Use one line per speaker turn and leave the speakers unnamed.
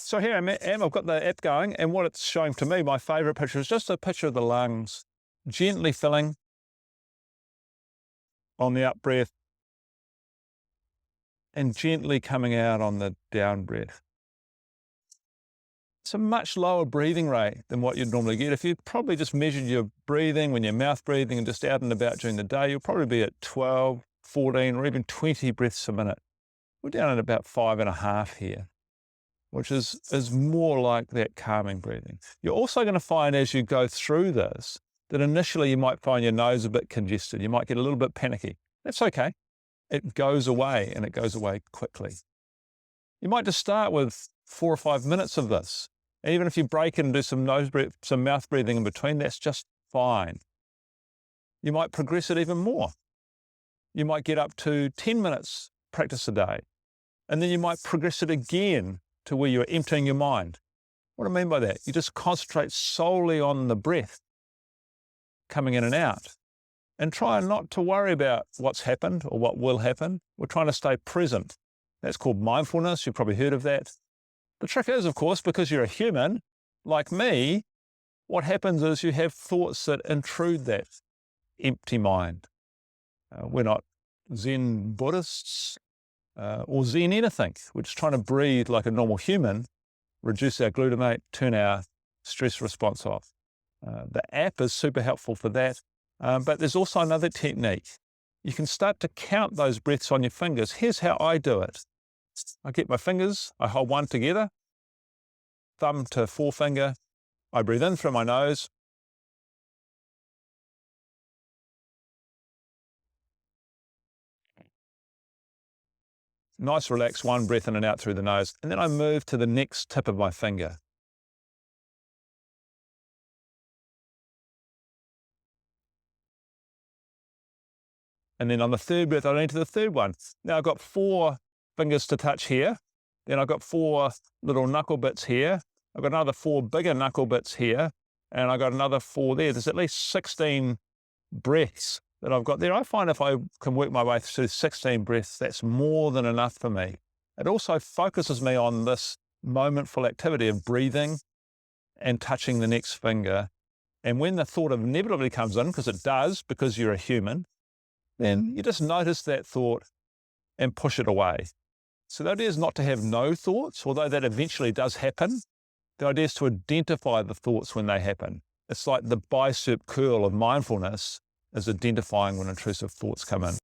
So here I am, I've got the app going, and what it's showing to me, my favourite picture, is just a picture of the lungs, gently filling on the up breath and gently coming out on the down breath. It's a much lower breathing rate than what you'd normally get. If you probably just measured your breathing when you're mouth breathing and just out and about during the day, you'll probably be at 12, 14, or even 20 breaths a minute. We're down at about 5.5 here, which is more like that calming breathing. You're also going to find as you go through this that initially you might find your nose a bit congested. You might get a little bit panicky. That's okay. It goes away, and it goes away quickly. You might just start with 4 or 5 minutes of this. And even if you break it and do some mouth breathing in between, that's just fine. You might progress it even more. You might get up to 10 minutes practice a day, and then you might progress it again to where you're emptying your mind. What do I mean by that? You just concentrate solely on the breath coming in and out, and try not to worry about what's happened or what will happen. We're trying to stay present. That's called mindfulness. You've probably heard of that. The trick is, of course, because you're a human, like me, what happens is you have thoughts that intrude that empty mind. We're not Zen Buddhists or Zen anything. We're just trying to breathe like a normal human, reduce our glutamate, turn our stress response off. The app is super helpful for that, but there's also another technique. You can start to count those breaths on your fingers. Here's how I do it. I get my fingers, I hold one together, thumb to forefinger. I breathe in through my nose. Nice, relaxed, one breath in and out through the nose. And then I move to the next tip of my finger. And then on the third breath, I enter the third one. Now I've got 4 fingers to touch here. Then I've got 4 little knuckle bits here. I've got another 4 bigger knuckle bits here. And I've got another 4 there. There's at least 16 breaths that I've got there. I find if I can work my way through 16 breaths, that's more than enough for me. It also focuses me on this momentful activity of breathing and touching the next finger. And when the thought inevitably comes in, because it does, because you're a human, then you just notice that thought and push it away. So the idea is not to have no thoughts, although that eventually does happen. The idea is to identify the thoughts when they happen. It's like the bicep curl of mindfulness is identifying when intrusive thoughts come in.